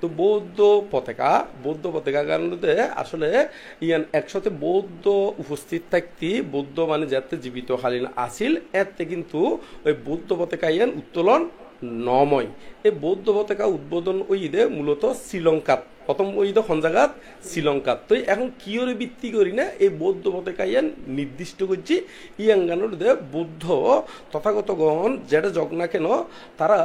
তো বৌদ্ধ পতাকা কারণে আসলে ইয়ান একসাথে বৌদ্ধ উপস্থিত থাকতি বৌদ্ধ মানে যাতে জীবিত কালীন আসিল এতে কিন্তু ওই বৌদ্ধ পতাকা ইয়ান উত্তোলন নময় এই বৌদ্ধ পতাকা উদ্বোধন ওই ঈদে মূলত শ্রীলঙ্কাত প্রথম ওই ঈদ জায়গাত শ্রীলঙ্কাত তো এখন কিয়রে ভিত্তি করি না এই বৌদ্ধ পতাকা ইয়ান নির্দিষ্ট করছি ইয়াঙ্গানোর বৌদ্ধ তথাগতগণ যেটা জগ না কেন তারা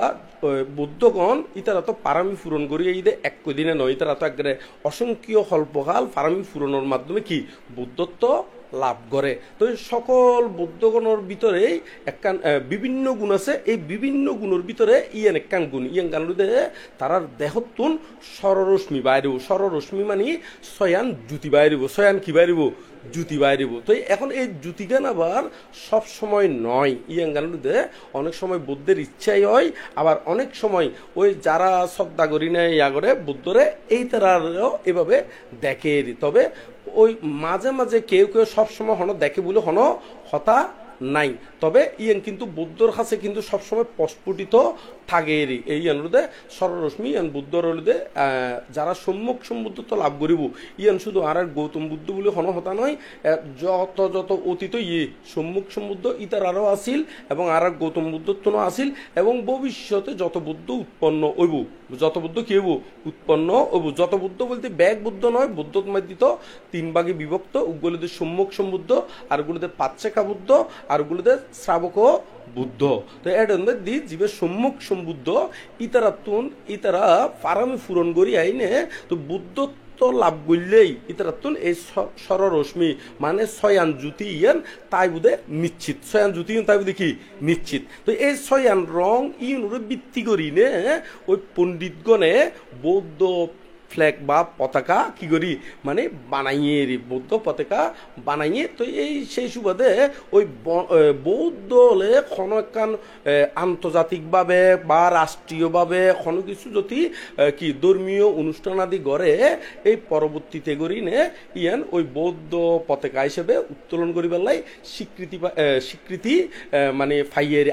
বৌদ্ধগণ ইতারা তো পারামি পূরণ করি এই এক দিনে নয় তারা তো একবারে অসংখ্য স্বল্পকাল পারামি পূরণের মাধ্যমে কি বৌদ্ধত্ব লাভ করে তো সকল বৌদ্ধগণের ভিতরে একখান বিভিন্ন গুণ আছে এই বিভিন্ন গুণের ভিতরে ইয়ান একখান গুণ ইয়ান গানুদে তারার দেহতুন সররশ্মি বাইরেব সররশ্মি মানে ছয়ান জ্যোতি বাইরেব ছয়ান কি বাইরেব জ্যোতি বাইরেব তো এখন এই জ্যোতিগান আবার সব সময় নয় ইয়ান গানুদে অনেক সময় বৌদ্ধের ইচ্ছাই হয় আবার অনেক সময় ওই যারা শ্রদ্ধা করি না ইয়া করে বৌদ্ধরে এই তারাও এভাবে দেখে তবে ওই মাঝে মাঝে কেউ কেউ সবসময় হন দেখে বলে হন হতা নাই তবে ইয়ান কিন্তু বৌদ্ধর কাছে কিন্তু সবসময় প্রস্ফুটিত থাকে এই অনুরোধে সররশ্মি ইয়ান বুদ্ধর অনুরোধে যারা সম্মুখ সম্বুদ্ধত্ব লাভ করিব ইয়ান শুধু আর গৌতম বুদ্ধ বলে হন হতা নয় যত যত অতীত সম্মুখ সম্বুদ্ধ ইতার আরও আসিল এবং আর গৌতম বুদ্ধত্ব আসিল এবং ভবিষ্যতে যত বুদ্ধ উৎপন্ন হইব যত বুদ্ধ কি হইব উৎপন্ন হইব যত বুদ্ধ বলতে ব্যাগ বুদ্ধ নয় বুদ্ধ মধ্যে তিন ভাগে বিভক্ত ওগুলোতে সম্মুখ সম্বুদ্ধ আর ওগুলোতে পাচ্ছেকা বুদ্ধ আর ওগুলোতে শ্রাবক বুদ্ধ তো এটা দি জীবের সম্মুখ সম্বুদ্ধ ইতারা পারামি পূরণ করি আইনে তো বুদ্ধত্ব লাভ করলেই ইতারাতুন এই সররশ্মি মানে ছয়ান জ্যোতি ইয়ান তাই বুধে নিশ্চিত ছয়ান জ্যোতি তাই বুধে কি নিশ্চিত তো এই ছয়ান রং ইউনুরে ভিত্তি করি নে ওই পণ্ডিতগণে বৌদ্ধ ফ্ল্যাগ বা পতাকা কি করি মানে বানাইয়ে বৌদ্ধ পতাকা বানাইয়ে তো এই সেই সুবাদে ওই বৌদ্ধ হলে কোনো একখান আন্তর্জাতিকভাবে বা রাষ্ট্রীয়ভাবে কোনো কিছু যদি কি ধর্মীয় অনুষ্ঠান আদি গড়ে এই পরবর্তীতে করি নে ইয়ান ওই বৌদ্ধ পতাকা হিসেবে উত্তোলন করি পেলাই স্বীকৃতি মানে ফাইয়ের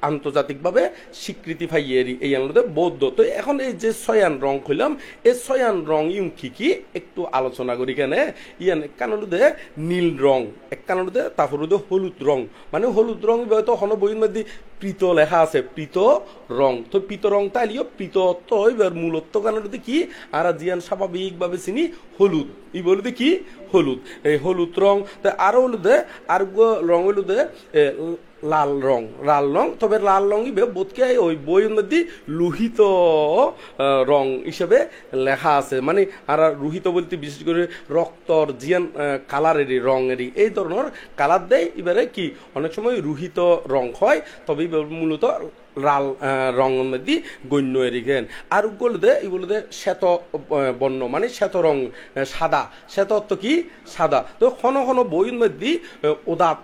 আন্তর্জাতিকভাবে স্বীকৃতি ফাইয়ের এই আনন্দে বৌদ্ধ তো এখন এই যে ছয়ান রং হইলাম ছয়ান রং ইউন কি একটু আলোচনা করি কেন ইয়ান কানুদে নীল রং এক কানুদে তারপরে হলুদ রং মানে হলুদ রং তো হন বইয়ের মধ্যে প্রীত লেখা আছে প্রীত রং তো প্রীত রং তাইলিও প্রীত তো এবার মূলত কানুদে কি আর জিয়ান স্বাভাবিকভাবে চিনি হলুদ ই বলতে কি হলুদ এই হলুদ রং আরো হলুদে আর রং হলুদে লাল রং তবে লাল রঙই বোধকে ওই বইয়ের মধ্যে লোহিত রং হিসেবে লেখা আছে মানে আর লোহিত বলতে বিশেষ করে রক্তর জিয়ান কালারেরই রঙেরই এই ধরনের কালার দেয় এবারে কি অনেক সময় রোহিত রং হয় তবে মূলত লাল রঙের মধ্যে গণ্য এরিগেন আর এগুলোতে শ্বেত বর্ণ মানে শ্বেত রং সাদা শ্বেত অর্থ কি সাদা তো ঘন ঘন বইয়ের মধ্যে উদাত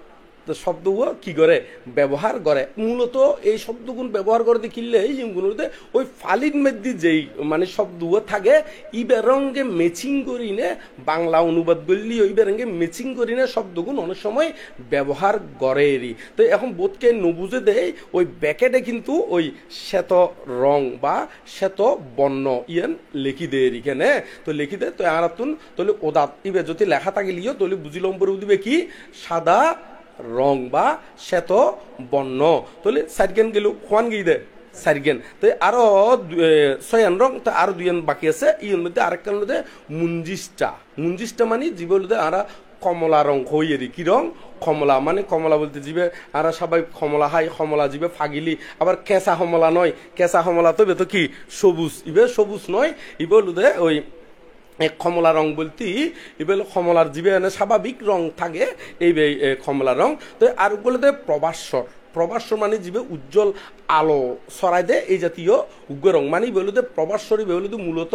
শব্দগুলো কি করে ব্যবহার করে মূলত এই শব্দগুলো ব্যবহার করে দেখিলে এই জিনিসগুলোতে ওই ফালির মধ্যে যেই মানে শব্দগুলো থাকে ইবের রঙে ম্যাচিং করি নে বাংলা অনুবাদ করলি ওই রঙে ম্যাচিং করি না শব্দগুলো অনেক সময় ব্যবহার করে এরই তো এখন বোধকে নবুঝে দেয় ওই ব্যাকেটে কিন্তু ওই শ্বেত রং বা শ্বেত বর্ণ ইয়ান লিখি দেয় এখানে তো লিখি দেয় তো আরাতুন তাহলে ওদাত ইবে যদি লেখা থাকিলিও তাহলে বুঝিলাম পরে দিবে কি সাদা রং বা শ্বেত বর্ণ তাহলে সাইডগেন গেল খোয়ান গিয়ে দে সাইডগেন তো আরো ছয়ান রং তো আরো দুইয়ান বাকি আছে ইয়ের মধ্যে আরেকটার মধ্যে মুঞ্জিষ্টা মানে জীবনতে আরা কমলা রং হইয়েরি কি রং কমলা মানে কমলা বলতে জিবে আর সবাই কমলা হাই কমলা জিবে ফাগিলি আবার কেঁচা কমলা নয় কেঁচা কমলা তো কি সবুজ ইবে সবুজ নয় ইবে হলুদে ওই কমলা রং বলতে এবার কমলার জীবে স্বাভাবিক রং থাকে এই কমলা রং তো আর বলতে প্রবাসর মানে জীবে উজ্জ্বল আলো ছড়াই দেয় এই জাতীয় উগ্র রং মানে বলতে প্রবাসরী বলতে মূলত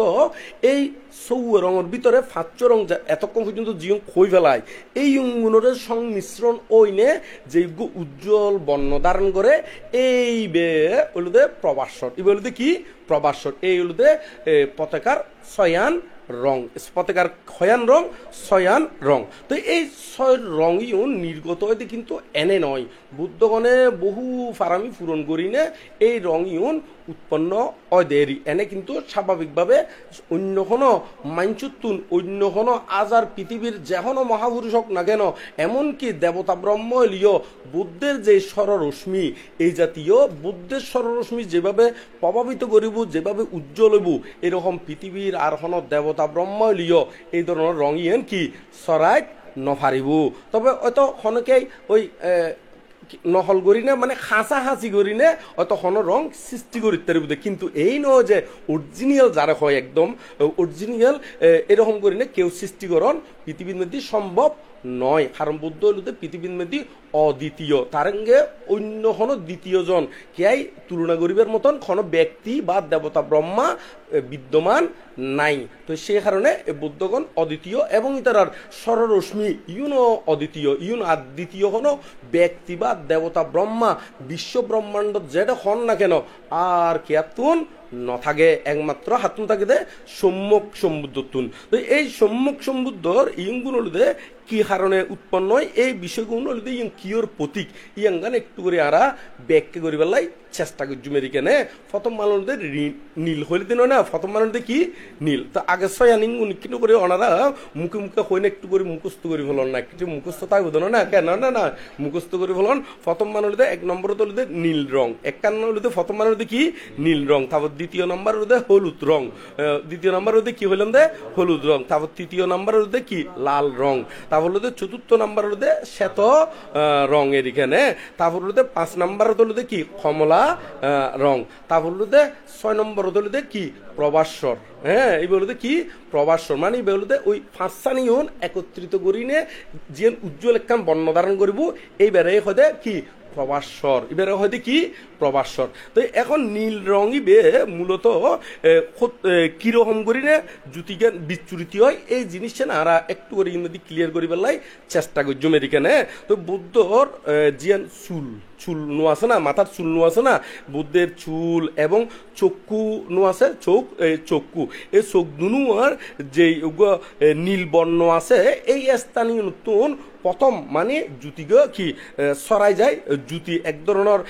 এই সৌ রঙের ভিতরে ফাঁচ রং এতক্ষণ পর্যন্ত জিও খই ফেলায় এই গুণের সংমিশ্রণ ওইনে যে উজ্জ্বল বর্ণ ধারণ করে এই বলতে প্রবাসর এই বলতে কি প্রবাসর এই বলতে পতাকার ছয়ান রং পতাকার ছয়ান রং তো এই ছয় রঙই নির্গত হইতে কিন্তু এনে নয় বুদ্ধগণে বহু ফারামি পূরণ করি না এই রঙই উৎপন্ন হয় দেরি এনে কিন্তু স্বাভাবিকভাবে অন্য কোনো মাঞ্চুতুন অন্য কোনো আজার পৃথিবীর যে কোনো মহাপুরুষ হোক না কেন, এমনকি দেবতা ব্রহ্ম লিও বুদ্ধের যে স্বররশ্মি, এই জাতীয় বুদ্ধের স্বররশ্মি যেভাবে প্রভাবিত করিব, যেভাবে উজ্জ্বল হইব, এরকম পৃথিবীর আর কোনো দেবতা ব্রহ্ম লিও এই ধরনের রং ইয়েন কি সরাইত নফারিব। তবে হয়তো খনকেই ওই নহল করি না মানে খাঁচা হাঁচি করি না অত কোনো রং সৃষ্টি করি তার বুঝে, কিন্তু এই নয় যে অরিজিনাল যারা হয় একদম অরিজিনাল এরকম করি না কেউ সৃষ্টিকরণ পৃথিবীর মধ্যে সম্ভব নয়। কারণ বুদ্ধ হইতে পৃথিবীর মধ্যে অদ্বিতীয়, তার সঙ্গে অন্য কোনো দ্বিতীয় জন কেয়াই তুলনা করিবার মতন কোনো ব্যক্তি বা দেবতা ব্রহ্মা বিদ্যমান নাই। তো সেই কারণে বুদ্ধগণ অদ্বিতীয় এবং তার স্বররশ্মি ইউনো অদ্বিতীয়, ইউন আদ্বিতীয় কোনো ব্যক্তি বা দেবতা ব্রহ্মা বিশ্ব ব্রহ্মাণ্ড যেটা হন না কেন আর কেয়াতুন নথাকে, একমাত্র হাতুন থাকে দে সম্মুখ সম্বুদ্ধতুন। তো এই সম্মুখ সম্বুদ্ধর ইয়ংগুণ হলে কি কারণে উৎপন্ন হয় এই বিষয়গুলো হলে ইয়ং কিয়র প্রতীক ইয়াঙ্গান একটু করে আরা ব্যাখ্যা করি বেলাই চেষ্টা করছি মেরিকেনে। প্রথম মানুষদের নীল হইলে দিন না, প্রথম মানুষদের কি নীল। তো আগে ছয় আনিং কিন্তু করে ওনারা মুখে মুখে হই না একটু করে মুখস্থ করি ফেলন না, কিছু মুখস্থ তাই বোধ না কেন না না মুখস্থ করে ফেলন। প্রথম মানুষদের এক নম্বর হলে নীল রং, একান্ন হলে প্রথম মানুষদের কি নীল রং, তারপর দ্বিতীয় নম্বর হলে হলুদ রং, দ্বিতীয় নম্বর হলে কি হইলেন দে হলুদ রং, তারপর তৃতীয় নম্বর হলে কি লাল রং, তারপর হলে চতুর্থ নম্বর হলে শ্বেত রং এর এখানে, তারপর হলে পাঁচ নম্বর হলে কি কমলা রং, তারপর হলে ছয় নম্বর হলে কি প্রবাসর। হ্যাঁ এই বলতে কি প্রবাসর মানে এই বলতে ওই ফাঁসানি হন একত্রিত করি নে যে উজ্জ্বল একখান বর্ণ ধারণ করিব এইবারে হতে কি প্রবাসর, এবারে হয়তো কি প্রবাসর। তো এখন নীল রঙই বে মূলত কিরকম করি না জ্যোতিজ্ঞান বিচ্যুরিত হয় এই জিনিসটা না আর একটু করে ইংরেজি ক্লিয়ার করি পেলাই চেষ্টা করছি মেরিকানে। তো বুদ্ধর জিয়ান চুল চুল নো আছে না, মাথার চুল নো আছে না, বুদ্ধের চুল এবং চক্ষু নো আছে, চক্ষু এই চোখ দুনুয়ার যে নীল বর্ণ আছে এই স্থানীয় নতুন প্রথম মানে জ্যোতিগ কি সরাই যায় জ্যোতি এক ধরনের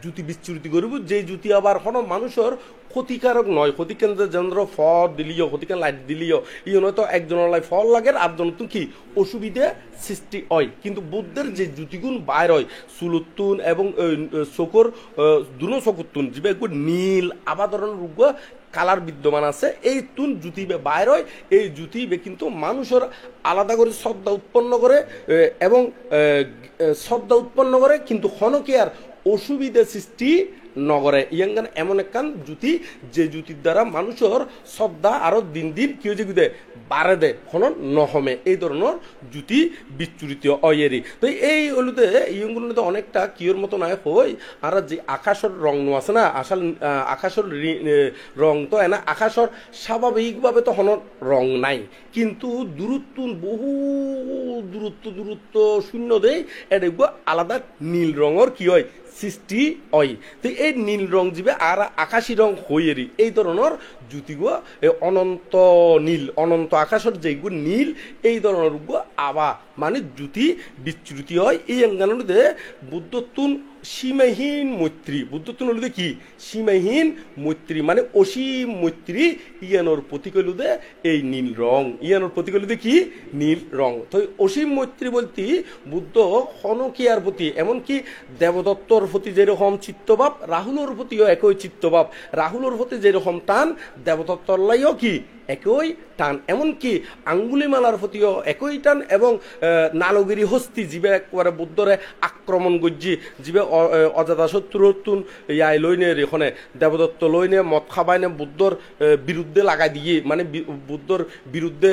জ্যোতি বিচ্যুরিত করিব, যে জ্যোতি আবার কোনো মানুষের ক্ষতিকারক নয়, ক্ষতিকেন যেন ফল দিলিও ক্ষতিকান লাইট দিলিও ই নয়তো একজনের লাই ফল লাগে আর জন কি অসুবিধে সৃষ্টি হয়। কিন্তু বুদ্ধের যে জ্যোতিগুণ বাইর হয় চুলুত্তুন এবং চকুর দুনো চকুত্তুন যে একটু নীল আবার ধরনের রোগ কালার বিদ্যমান আছে এই তুন জ্যোতি বাইর হয়, এই জ্যোতি কিন্তু মানুষের আলাদা করে শ্রদ্ধা উৎপন্ন করে এবং শ্রদ্ধা উৎপন্ন করে কিন্তু হনকে আর অসুবিধা সৃষ্টি নগরে ইয়াঙ্গান এমন একখান জ্যোতি যে জ্যোতির দ্বারা মানুষের শ্রদ্ধা আরো দিন দিন কি হয়েছে দে বাড়ে দে কোন নহমে এই ধরনের জ্যোতি বিচ্যুরিত অয়েরি। তো এই হলুদে ইয়ংগুলোতে অনেকটা কিয়র মতো নাই হই আর যে আকাশের রং নো আছে না, আসল আকাশের রং তো এনা আকাশের স্বাভাবিকভাবে তো হন রং নাই, কিন্তু দূরত্ব বহু দূরত্ব শূন্য দেয় এটা আলাদা নীল রঙের কি হয় সৃষ্টি হয়। তো এই নীল রং যাবে আর আকাশী রং হইয়েরই এই ধরনের জ্যোতিগুলো অনন্ত নীল অনন্ত আকাশের যেগুলো নীল এই ধরনের আবা মানে জ্যোতি বিচ্যুতি হয়। এই অঙ্গানুতে বুদ্ধত্বন সীমাহীন মৈত্রী, বুদ্ধত্বন হলুদে কি সীমাহীন মৈত্রী মানে অসীম মৈত্রী ইয়ানোর প্রতিকূলতে এই নীল রং, ইয়ানোর প্রতিকূলতে কি নীল রং। তো অসীম মৈত্রী বলতে বুদ্ধ হনকিয়ার প্রতি এমনকি দেবদত্তর প্রতি যেরকম চিত্তভাব রাহুলের প্রতিও একই চিত্তভাব, রাহুলের প্রতি যেরকম টান দেবদত্তর লাইও কি একই টান, এমনকি আঙ্গুলিমালার প্রতিও একই টান এবং নালগিরি হস্তি জীবে একবারে বুদ্ধরে আক্রমণ করছি জীবে অজাদা শত্রুতুন ইয়াই লইনে এখানে দেবদত্ত লইনে মদ খাবাইনে বুদ্ধর বিরুদ্ধে লাগাই দিয়ে মানে বুদ্ধর বিরুদ্ধে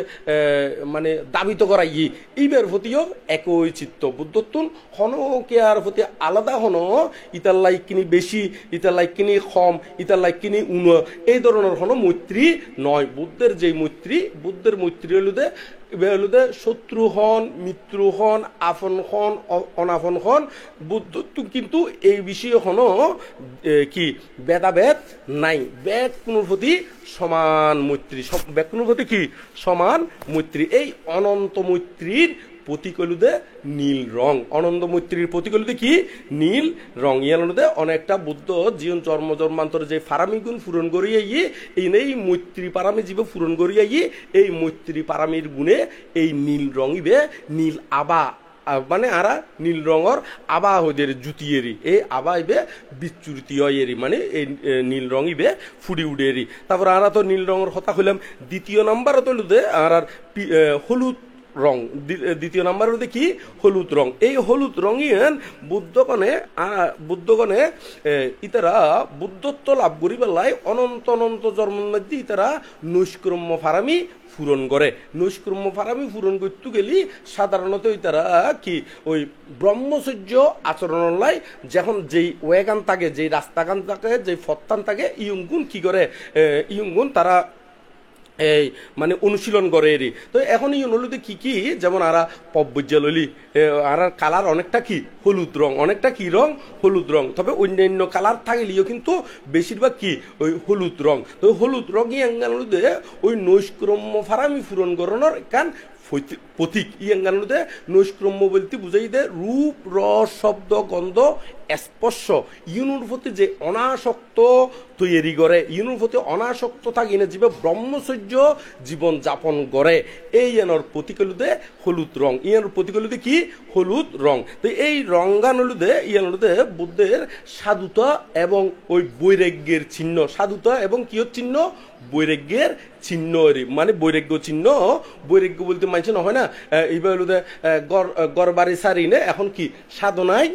মানে দাবিত করাই এইবার প্রতিও একই চিত্ত বুদ্ধতুন হনকে আর প্রতি আলাদা হন ইতার লাইক কিনি বেশি ইতার লাইক কিনি কম ইতার লাইক কিনি উন এই ধরনের হন মৈত্রী নয়। বুদ্ধের যে মৈত্রী বুদ্ধের মৈত্রী হলুদে শত্রু হন মিত্র হন আপন হন অনাপন হন বুদ্ধ কিন্তু এই বিষয়ে হন কি ভেদাভেদ নাই, ব্যাগ কোন প্রতি সমান মৈত্রী, ব্যাগ কোন প্রতি কি সমান মৈত্রী। এই অনন্ত মৈত্রীর প্রতীক হলুদে নীল রং, অনন্ত মৈত্রীর প্রতীক হলুদে কি নীল রং। ইয়ার হলুদে অনেকটা বুদ্ধ জীবন জন্ম জন্মান্তর যে ফারামি গুণ পূরণ করিয়ে এই মৈত্রী পারামি জীব পূরণ করিয়ে এই মৈত্রী পারামির গুণে এই নীল রং ইবে নীল আবা মানে আরা নীল রঙর আবা হদের জুতিয়েরি এই আবা ইবে বিচ্যুতি হয়েরি মানে এই নীল রং ইবে ফুডি উডেরি। তারপর আরা তো নীল রঙের কথা হইলাম। দ্বিতীয় নাম্বার তো আর হলুদ রং, দ্বিতীয় নাম্বার হতে কি হলুদ রং। এই হলুদ রঙই বুদ্ধগণে ইতারা বুদ্ধত্ব লাভ করি বেলায় অনন্ত অনন্ত জন্মের মধ্যে ইতারা নৈষ্কর্ম্য ফারামি পূরণ করে। নৈষ্কর্ম্য ফারামি পূরণ করতে গেলি সাধারণত ইতারা কি ওই ব্রহ্মচর্য আচরণ লাই যখন যেই ওয়েগান থাকে, যেই রাস্তাগান থাকে, যেই ফত্তান থাকে, ইয়ুঙ্গুন কি করে ইয়ুঙ্গুন তারা এই মানে অনুশীলন করে এরি। তো এখন এই হলুদে কি কি যেমন আরা পব্বজ্জা ললি আর কালার অনেকটা কি হলুদ রং, অনেকটা কি রং হলুদ রং। তবে অন্যান্য কালার থাকলেও কিন্তু বেশিরভাগ কি ওই হলুদ রং। তো হলুদ রঙই হলুদে ওই নৈষ্কর্ম্য ফারামি পূরণ করানোর কান প্রতীক। ইয়াঙ্গানুদে নৈষ্কর্ম্য বলতে বুঝাই দে রূপ রস শব্দ গন্ধ স্পর্শ ইউনুর প্রতি যে অনাসক্ত তৈরি করে, ইউনুর প্রতি অনাসক্ত থাকি না জীবে ব্রহ্মচর্য জীবন যাপন করে। এই এনর প্রতীক হলুদে হলুদ রং, ইয়ানোর প্রতীক হলুদে কি হলুদ রং। তো এই রঙ্গান হলুদে ইয়ানুদে বুদ্ধের সাধুতা এবং ওই বৈরাগ্যের চিহ্ন, সাধুতা এবং কি চিহ্ন বৈরাগ্যের চিহ্ন মানে বৈরাগ্য চিহ্ন। বৈরাগ্য বলতে মানছে না হয় না এইবার হলুদে গড় বাড়ি সারি নে এখন কি সাধনায়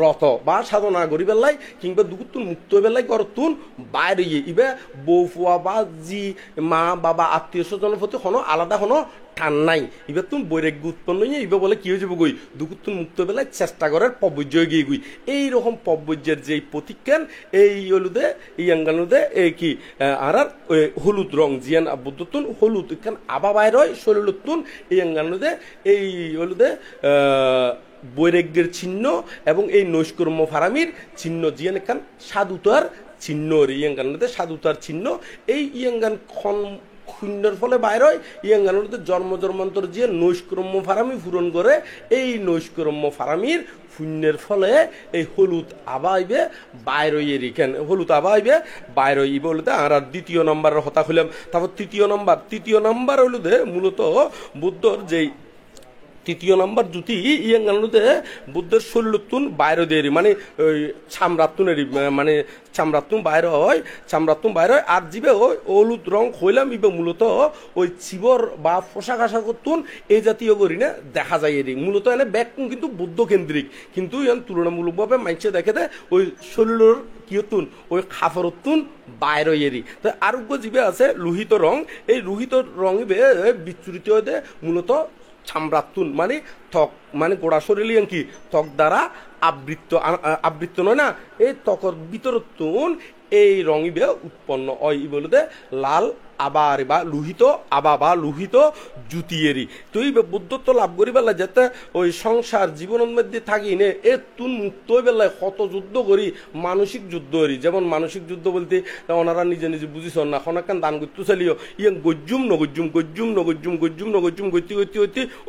রত বা সাধনা করি বেলাই কিংবা দুগুতুন মুক্ত বেলাই গরতুন বাইরে ইবে বউ ফুয়া বা জি মা বাবা আত্মীয় স্বজনের প্রতি কোনো আলাদা কোনো টান নাই। এবার তুমি বৈরাগ্য উৎপন্ন হয়ে এবার বলে কি হয়ে যাবো গই দুগুতুন মুক্ত বেলায় চেষ্টা করার পবজ্য গিয়ে গই। এইরকম পবজ্যের যে প্রতীক্ষান এই হলুদে ইয়াঙ্গানুদে এই কি আর হলুদ রং জিয়ান বুদ্ধতুন হলুদ ইখান আবা বাইর হয় শরীরতুন ইয়াঙ্গানুদে এই হলুদে বৈরাগ্যের চিহ্ন এবং এই নৈষ্কর্ম্য ফারামির চিহ্ন জিয়ান এখান সাধুতার চিহ্ন ইয়াঙ্গানুদে সাধুতার চিহ্ন। এই ইয়াঙ্গান খন শূন্যের ফলে বাইর হয় ইয়াঙ্গানুদে জন্ম জন্মান্তর যে নৈষ্কর্ম্য ফারামি পূরণ করে। এই নৈষ্কর্ম্য ফারামির শূন্যের ফলে এই হলুদ আবাইবে বাইর হইয়েরি কেন হলুদ আবাইবে বাইর হইবে বলতে আর দ্বিতীয় নম্বরের কথা হইলাম। তারপর তৃতীয় নাম্বার হলুদে মূলত বুদ্ধর যেই তৃতীয় নাম্বার জুতি ইয়াঙ্গানুদে বুদ্ধের শরীরতুন বাইরে দেরি মানে ওই চামড়াতুনেরই মানে চামড়াতুন বাইরে হয় আর জিবে ওই হলুদ রং হইলাম ইবে মূলত ওই চিবর বা পোশাক আশাক করতুন এই জাতীয় করি না দেখা যায় এরি মূলত এনে ব্যাকুন কিন্তু বুদ্ধ কেন্দ্রিক কিন্তু ইয়ান তুলনামূলকভাবে মাইছে দেখে দেয় ওই শরীরের কিয়তুন ওই খাফরতুন বাইরে এরি। তো আরোগ্য জীবে আছে লোহিত রং। এই লোহিত রং ইবে বিচ্ছুরিত হয়ে মূলত চামড়াতুন মানে ত্বক মানে গোড়া শরীর কি ত্বক দ্বারা আবৃত্ত নয় না এই ত্বকর ভিতরতুন এই রঙিবে উৎপন্ন হয় বলতে লাল আবার বা লোহিত আবা বা লোহিত জুতিয়েরি। তুই বুদ্ধত্ব লাভ করি বেলা যাতে ওই সংসার জীবনের মধ্যে থাকি নে এ তুন মুক্ত হয়ে বেলায় কত যুদ্ধ করি মানসিক যুদ্ধ করি। যেমন মানসিক যুদ্ধ বলতে ওনারা নিজে নিজে বুঝিস না খনাকান দান করতে চালিও ইয়াং গজ্জুম নগজ্জুম গজ্জুম গতি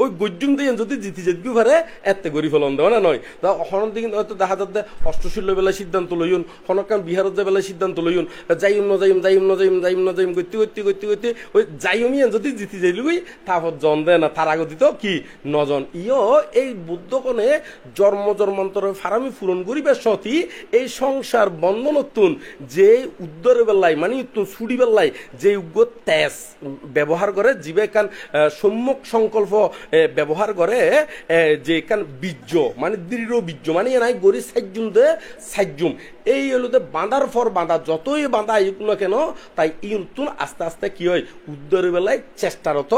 ওই গজ্জুম দিয়ে যদি জিতি যেতে পারে এতে করি ফেলন দেওয়া না নয়। তা হনন দিকে হয়তো দেখা যাতে অষ্টশীল বেলায় সিদ্ধান্ত লইন খনকান বিহারত যে বেলায় সিদ্ধান্ত লইন যাইম নজাইম গতি ওই যাইমিয়া যদি জিতি যাইলুই তারপর জন দেয় না তার আগত কি নজন ইয় এই বুদ্ধকনে জন্ম জন্মান্তরের ফারামি পূরণ করিবে সতী এই সংসার বন্ধনতুন যে উদ্দরে বেলায় মানে ছুটি বেলায় যে উগ্র তেজ ব্যবহার করে জীবে কান সম্যক সংকল্প ব্যবহার করে যে কান বীর্য মানে দৃঢ় বীর্য মানে নাই গরি সাইজুম এই হলুদে বাঁধার পর বাঁধা যতই বাঁধা আয়ুক না কেন তাই ই নতুন আস্তে আস্তে কি হয় উদ্দরের বেলায় চেষ্টারত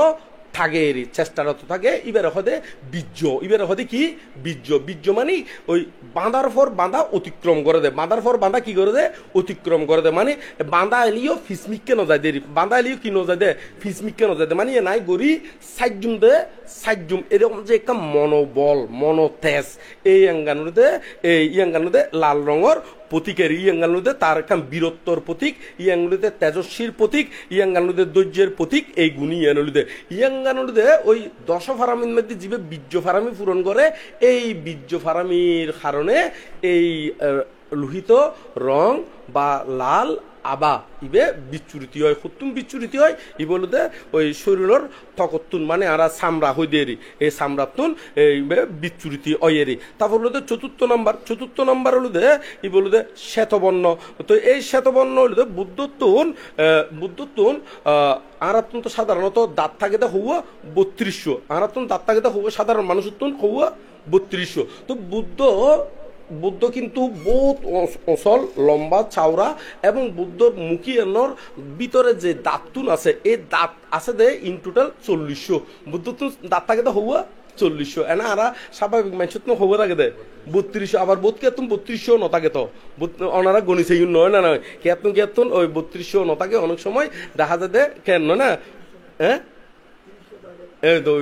থাকে এবার হদে বীর্য এবার হদে কি বীর্য মানে ওই বাঁধার পর বাঁধা অতিক্রম করে দেয় বাঁধার পর বাঁধা কি করে দেয় অতিক্রম করে দেয় মানে বাঁধা এলিও ফিসমিককে ন যায় দেরি বাঁধা এলিও কি ন যায় দে ফিসমিককে ন যায় দে মানে নাই গড়ি সাইজুম এরকম যে একটা মনোবল মনোতেজ এই ইয়াঙ্গানুদে লাল রঙের প্রতীকের ইয়াঙ্গানুদে তার কাম বীরত্বর প্রতীক, ইয়াঙ্গানুদে তেজস্বীর প্রতীক, ইয়াঙ্গানুদে ধৈর্যের প্রতীক, এই গুণী ইয়ানুদে ইয়াঙ্গানুদে ওই দশ ফারামির মধ্যে জীবে বীর্য ফারামি পূরণ করে, এই বীর্য ফারামির কারণে এই লোহিত রং বা লাল আবা ইবে বিচ্ছুরিত হয়, সত্যুম বিচ্ছুরিত হয় ই বলতে ওই শরীরের তকত্তুন মানে আরা চামড়া হই দেরি, এই চামড়াতুন এই বিচ্ছুরিত অয়েরি। তারপর হলো চতুর্থ নাম্বার হলো ই বলতে শ্বেতবর্ণ। তো এই শ্বেতবর্ণ হলো বুদ্ধত্বন আরাত্তন তো সাধারণত দাঁত থাকে তা হওয়া 3200, আরাত্তন দাঁত থাকে তা হওয়া সাধারণ মানুষের তুন হওয়া 3200। তো বুদ্ধ কিন্তু বহুত অচল লম্বা চাওড়া, এবং বুদ্ধর মুখিয়ানোর ভিতরে যে দাঁততুন আছে এই দাঁত আছে দে ইন টোটাল 4000। বুদ্ধতুন দাঁত থাকে তো হওয়া 4000, এনা আরা স্বাভাবিক মানুষের তো হওয়ার আগে দেয় 3200, আবার বোধ কেতুন 3200 নথাকে তো ওনারা গণিছে নয় না নয় কেতুন ওই 3200 নথাকে অনেক সময় দেখা যায় কেন না, হ্যাঁ এই তো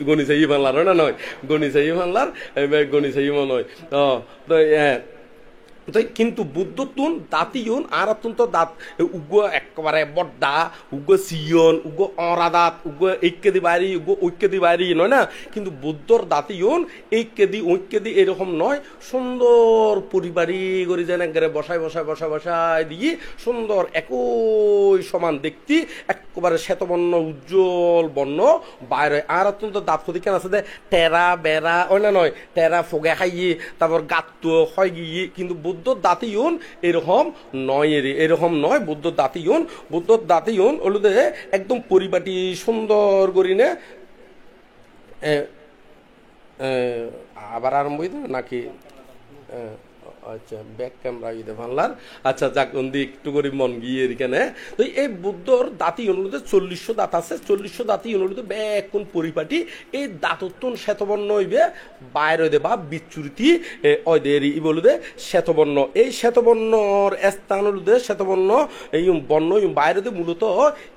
গণিছে ই বাংলার না নয়, গণিছে ই বাংলার গণিছে ই নয়। তো তো কিন্তু বুদ্ধতুন দাঁতিউন আর তো দাঁত উগ্র একেবারে বড্ডা, উগ্র সিয়ন, উগ্র অরা দাঁত, উগ্র ঐক্যদি বাড়ি, উগ্র ঐক্যদি বাড়ি নয় না, কিন্তু বুদ্ধর দাঁতিউন ঐক্যদি এরকম নয়, সুন্দর পরিবারই করি যেন একবারে বসায় দিয়ে সুন্দর একই সমান দেখতে একেবারে শ্বেতবর্ণ উজ্জ্বল বর্ণ বাইরে। আর অত্যন্ত দাঁত ক্ষতি কেন আছে টেরা বেড়া ওই না নয়, টেরা ফোগে খাইয়ে তারপর গাত্ত হয় গিয়ে, কিন্তু বুদ্ধর দাঁতিউন এরকম নয়, এরকম নয়। বুদ্ধর দাঁতিউন হলো একদম পরিপাটি সুন্দর করিনে। আবার আরম্ভ হইতে নাকি? আচ্ছা ব্যাক ক্যামেরা ইদে বাংলার। আচ্ছা যাক একটু করে মন গিয়ে এখানে। তো এই বুদ্ধর দাঁতি অনুরোধে 4000 দাঁত আছে, 4000 দাঁতি অনুরোধে ব্যাক কোন পরিপাটি এই দাঁতত্তন শ্বেতবর্ণ হইবে বাইরে দে বা বিচ্ছুরিতি অদেরি ই বলুদে শ্বেতবর্ণ। এই শ্বেতবর্ণর স্থান হলুদে শ্বেতবর্ণ এই বর্ণ বাইরে দে মূলত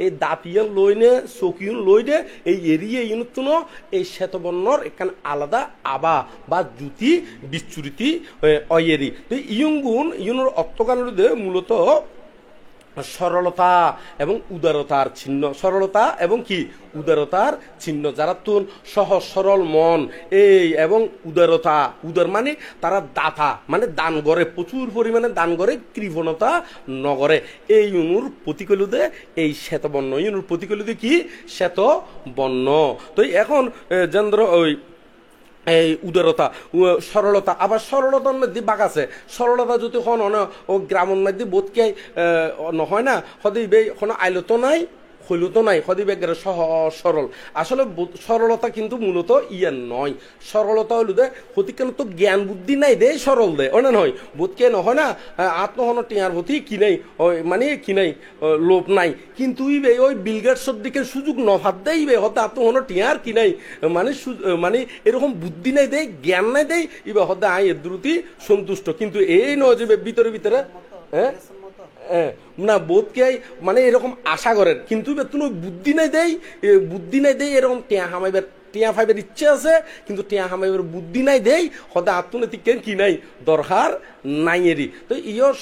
এই দাঁতিয়ান লইনে চকিউন লইনে এই এরিয়া ইউনুত্তন এই শ্বেতবর্ণর এখানে আলাদা আবা বা জ্যোতি বিচ্ছুরিতি অয়েরি। তো ইউনুর অর্থগান মূলত সরলতা এবং উদারতার চিহ্ন, সরলতা এবং কি উদারতার চিহ্ন। যারা তুন সহজ সরল মন এই এবং উদার মানে তারা দাতা মানে দান করে, প্রচুর পরিমাণে দান করে, কৃপণতা নগরে। এই ইউনুর প্রতিকূলতে এই শ্বেতবর্ণ, ইউনুর প্রতিকূলতে কি শ্বেতবর্ণ। তো এখন যেন্দ্র ওই এই উদারতা সরলতা, আবার সরলতার মধ্যে বাঘ আছে। সরলতা যদি হন ও গ্রামের মধ্যে বোধকে নহয় না, সদি কোনো আইলত নাই হইলতো নাই, সদি বেগের সহজ সরল। আসলে সরলতা কিন্তু মূলত ইয়ে নয়, সরলতা হইল দে হতিকেন তো জ্ঞান বুদ্ধি নাই দে সরল দে ওনা নয়। বোধকে নহয় না আত্মহন টিয়ার প্রতি কি নাই মানে কি নাই লোভ নাই, কিন্তু ইবে ওই বিলগেটসর দিকে সুযোগ নভাত দেয় ইবে হতে আত্মহন টিয়ার কি নাই মানে এরকম বুদ্ধি নাই দেয়, জ্ঞান নাই দেয় ইবে হতে আই এর দ্রুতি সন্তুষ্ট। কিন্তু এই নয় যে ভিতরে হ্যাঁ না বোধকে মানে এরকম আশা করেন, কিন্তু তুমি বুদ্ধি নাই দেয় এরকম টিয়া ফাইবের ইচ্ছে আছে, কিন্তু টিয়া হামাইবের বুদ্ধি নাই দেই সদায় আত্মনৈতিক কি নাই দরকার নাই এরি। তো ইয়র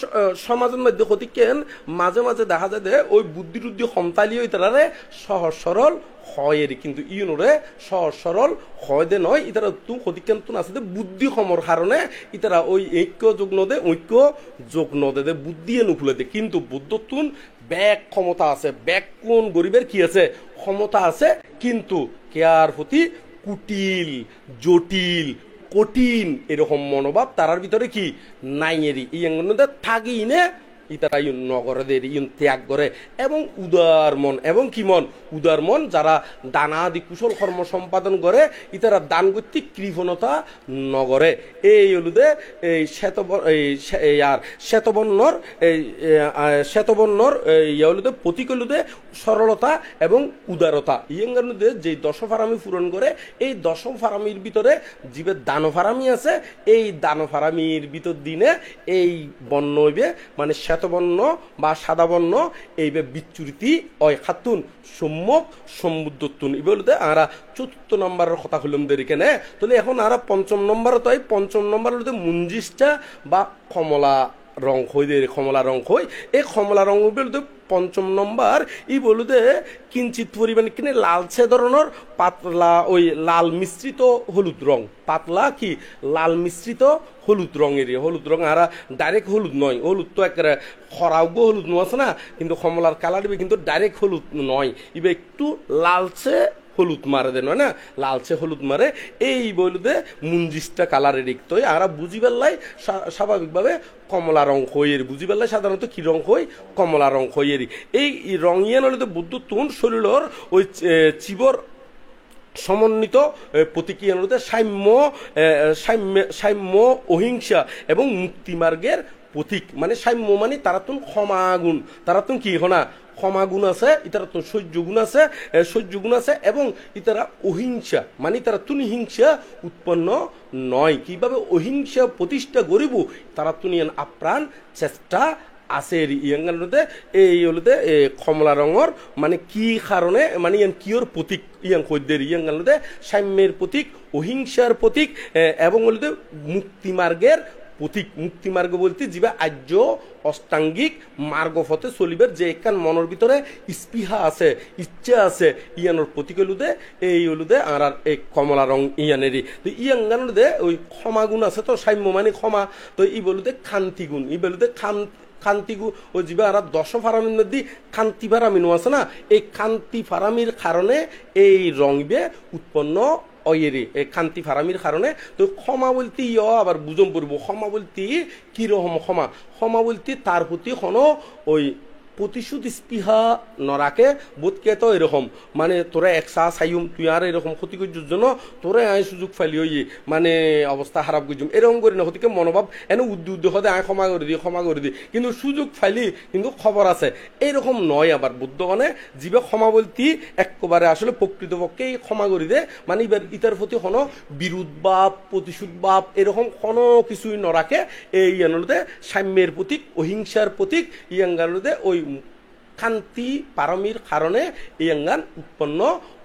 সমাজের মধ্যে হতিকেন মাঝে মাঝে দেখা যায় যে ওই বুদ্ধি টুদ্ধি সমতালি ওই তারারে সহজ সরল হয় এরি, কিন্তু ইউনোরে সহজ সরল হয় দে নয়। ইতারা তু হতিকেন তুন আছে বুদ্ধি সমর কারণে ইতারা ওই ঐক্য যোগ নদে দে বুদ্ধি নুখুলে দে। কিন্তু বুদ্ধ তুন ব্যাক ক্ষমতা আছে, ব্যাক কোন গরিবের কি আছে ক্ষমতা আছে, কিন্তু কেয়ার প্রতি কুটিল জটিল কঠিন এরকম মনোভাব তারার ভিতরে কি নাই এরি। এই থাকি নে ইতারা ইউন নগরে দে ইউন ত্যাগ করে এবং উদার মন এবং কি মন উদার মন যারা দানাদি কুশল কর্ম সম্পাদন করে ইতারা দান কর্তৃক কৃপণতা নগরে। এই হলুদে এই শ্বেতবর্ণর ইয়া হলুদে প্রতীক হলুদে সরলতা এবং উদারতা। ইয়েঙ্গানুদে যে দশফারামি পূরণ করে এই দশফারামির ভিতরে জীবের দানফারামি আছে, এই দানফারামির ভিতর দিনে এই বর্ণ হইবে মানে শ্বেতবর্ণ বা সাদা বর্ণ এই বিচ্ছুরিতি অয় খাতুন সম্যক সমুদ্রতুন এই বলতে আমরা চতুর্থ নম্বরের কথা হলাম দেরিকেনে। তাহলে এখন আমরা পঞ্চম নম্বর তো পঞ্চম নম্বর হলতে মুঞ্জিষ্টা বা কমলা রং হই দে কমলা রং হই এই কমলা রং বলতে পঞ্চম নম্বর ই বলুদে কিঞ্চিত পরিমাণে কিনে লালচে ধরনের পাতলা ওই লাল মিশ্রিত হলুদ রং পাতলা কি লাল মিশ্রিত হলুদ রং আর ডাইরেক্ট হলুদ নয় হলুদ তো একেবারে খরাউগো হলুদ নো আছে না কিন্তু কমলার কালার দিবে কিন্তু ডাইরেক্ট হলুদ নয় ইবে একটু লালচে হলুদ মারে দেন না লালচে হলুদ মারে এই বলুদে মুঞ্জিসটা কালারের দিকতো আর বুঝি পেলাই স্বাভাবিকভাবে কমলা রং হইয়ের বুঝি পেলাই সাধারণত কি রং হই কমলা রং হইয়েরই এই রং ইয়ে নলে তো বুদ্ধ তুন শরীরের ওই চিবর সমন্বিত প্রতীকী অনুরোধে সাম্য অহিংসা এবং মুক্তিমার্গের প্রতীক মানে সাম্য মানে তারা তুন ক্ষমাগুণ তারা তুন কি হনা ক্ষমাগুণ আছে ইতারা তো সহ্য গুণ আছে এবং ইতারা অহিংসা মানে তারা তুন হিংসা উৎপন্ন নয় কিভাবে অহিংসা প্রতিষ্ঠা করিব তারা তুন আপ্রাণ চেষ্টা আছে ইয়াঙ্গানোতে এই হলুদে কমলা রঙর মানে কি কারণে মানে কিয়র প্রতীক ইয়াং কইদের ইয়াঙ্গানোতে সাম্যের প্রতীক অহিংসার প্রতীক এবং হলুদে মুক্তিমার্গের প্রতীক মুক্তিমার্গ বলতে যিবা আর্য অষ্টাঙ্গিক মার্গ পথে চলিবার যে একখান মনের ভিতরে স্পৃহা আছে ইচ্ছা আছে ইয়ানোর প্রতীক হলুদে এই হলুদে আর এই কমলা রং ইয়ানেরই তো ইয়াঙ্গানোতে ওই ক্ষমাগুণ আছে তো সাম্য মানে ক্ষমা তো ই বলুদে খান্তিগুণ ই বলুদে খান্তিগু ও যিবা আর দশ ফারামির মধ্যে খান্তি ফারামিনও আছে না এই খান্তি ফারামির কারণে এই রংবে উৎপন্ন অয়েরি এই খান্তি ফারামির কারণে তো ক্ষমা বলতে আবার বুঝম পড়বো ক্ষমা বলতে কিরকম ক্ষমা বলতে তার প্রতি কোনো ওই প্রতিশোধ স্পৃহা নরাকে বোধকে তো এরকম মানে তোরা একসা সাইম তুই আর এরকম ক্ষতি করছিস জন্য তোরা আয় সুযোগ ফাইলি হই মানে অবস্থা খারাপ করছুম এরকম করি না হতিকে মনোভাব এনে উদ্যুদ্ধ হতে আয় ক্ষমা করে দিই কিন্তু সুযোগ ফাইলি কিন্তু খবর আছে এইরকম নয় আবার বুদ্ধ মানে জীবে ক্ষমা বলতি একেবারে আসলে প্রকৃতপক্ষেই ক্ষমা করি দে মানে এবার ইতার প্রতি কোনো বিরোধ ভাব প্রতিশোধ ভাব এরকম কোনো কিছুই নরাকে এই ইয়ানোতে সাম্যের প্রতীক অহিংসার প্রতীক ইয়াঙ্গানোতে ওই খান্তি পারমির কারণে ইয়াঙ্গান উৎপন্ন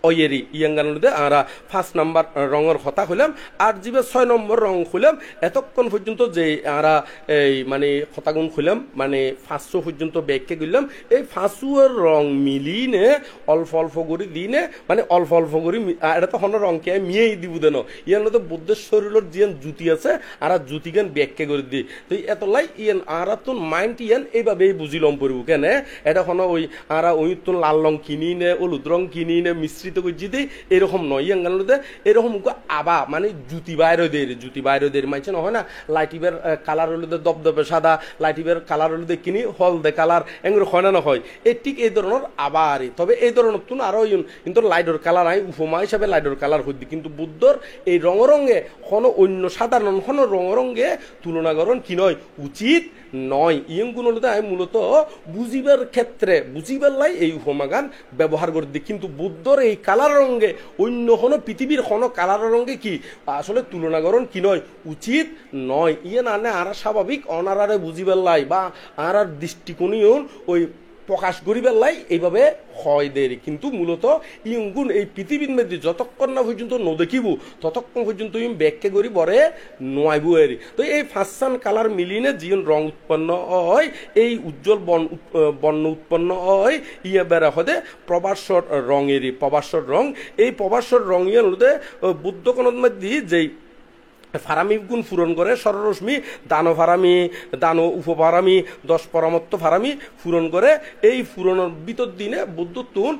অয়েরি ইয়াঙ্গানোতে আমরা 5 নম্বর রঙের কথা হইলাম আর যে 6 নম্বর রং হইলাম এতক্ষণ পর্যন্ত যে আমরা এই মানে কথাগুণ হইলাম মানে 500 পর্যন্ত ব্যাখ্যা করলাম এই 500 রং মিলিনে অল্প করে দিনে মানে অল্প করে এটা তো হন রংকে মিয়েই দিব দেন ইয়ান তো বুদ্ধের শরীরের যে জুতি আছে আর জুতিগান ব্যাখ্যা করে দিই তো এতলাই ইয়ান আর তো মাইন্ড ইয়ান এইভাবেই বুঝিলম পড়ব কেন এটা হন ওই আর ওই তো লাল রং কিনি নে হলুদ রং কিনি নে মিশ্রিত এরকম নয় ইয়াঙ্গানোতে এরকম আবা মানে জুতি বাইরে মাইছে নহয় না লাইটিবের কালার হলে দপদপে সাদা লাইটিবের কালার হলে কিনি হলদে কালার এগুলো হয় না নহয় এই ঠিক এই ধরনের আবারই তবে এই ধরনের তুন আরো কিন্তু লাইটর কালার আই উপমা হিসাবে লাইটর কালার হইদি কিন্তু বুদ্ধর এই রঙে কোনো অন্য সাধারণ কোনো রঙে তুলনা করণ কি নয় উচিত নয় ইয়ংগুণ হলে আমি মূলত বুঝিবার ক্ষেত্রে বুঝিবার লাই এই উপমাগান ব্যবহার করে দিই কিন্তু বুদ্ধর এই কালার রঙে অন্য কোনো পৃথিবীর কোনো কালার রঙে কি আসলে তুলনাকরণ কি নয় উচিত নয় ইয়ে না আর স্বাভাবিক অনারারে বুঝিবার লাই বা আর দৃষ্টিকোণীয় ওই প্রকাশ করিবার লাই এইভাবে হয় দেরি কিন্তু মূলত ইয়ংগুণ এই পৃথিবীর মধ্যে যতক্ষণ না পর্যন্ত নদেখিব ততক্ষণ পর্যন্ত ইম ব্যাখ্যা করি বরে নোয়াইব এরি তো এই ফাঁসান কালার মিলিনে জীবন রং উৎপন্ন হয় এই উজ্জ্বল বর্ণ উৎপন্ন হয় ইয়ে বেড়া হতে প্রবাসর রঙেরই প্রবাসর রং এই প্রবাসর রং ইয়ে বুদ্ধ কোণের মধ্যে যেই ফারামি গুণ পূরণ করে সররশ্মি দান উপফারামি 10 পরমত্ত ফারামি পূরণ করে এই পূরণের ভিতর দিনে বুদ্ধত্বন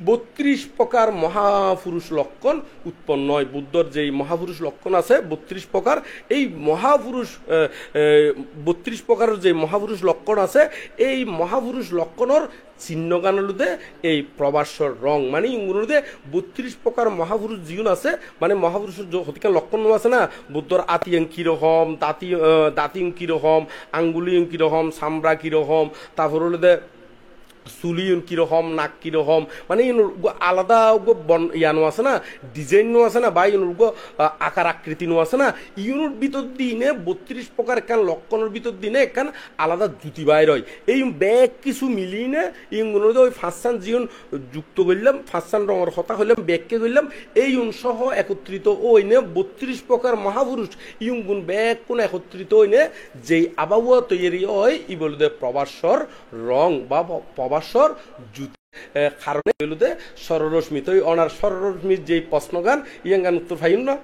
32 প্রকার মহাপুরুষ লক্ষণ উৎপন্ন হয় বুদ্ধর যেই মহাপুরুষ লক্ষণ আছে 32 প্রকার এই মহাপুরুষ 32 প্রকারের যে মহাপুরুষ লক্ষণ আছে এই মহাপুরুষ লক্ষণের চিহ্নগানলুদে এই প্রবাসর রং মানে ইংগুলোতে 32 প্রকার মহাপুরুষ জীবন আছে মানে মহাপুরুষের হতিকার লক্ষণ আছে না বুদ্ধর আতিয়াং কিরকম দাঁতিং কিরকম আঙ্গুলিং কিরকম সামরা কিরকম তারপর হলুদে চুলি কিরকম, নাক কিরকম, মানে আলাদা ইয়ানো আছে না, ডিজাইনও আছে না, বা আকার আকৃতিও আছে না, ইউনোর ভিতর দিনে 32 প্রকার একখান লক্ষণের ভিতর দিনে একখান আলাদা জুতি বাইর হয়। এই ব্যাগ কিছু মিলিয়ে না ইগুলো ওই ফাঁসান জীবন যুক্ত করলাম, ফাঁসান রঙের কথা হইলাম, ব্যাগকে করলাম, এই সহ একত্রিত ওই নে 32 প্রকার মহাপুরুষ ইগুন ব্যাগ কোন একত্রিত ওই নে যেই আবহাওয়া তৈরি হয় ই বলতে প্রবাসর রং বা প্রবাসর জুতি কারণে বলতে সররশ্মি তো অনার সররশ্মির যেই প্রশ্নগান ইয়ান গান উত্তর ফাইন না।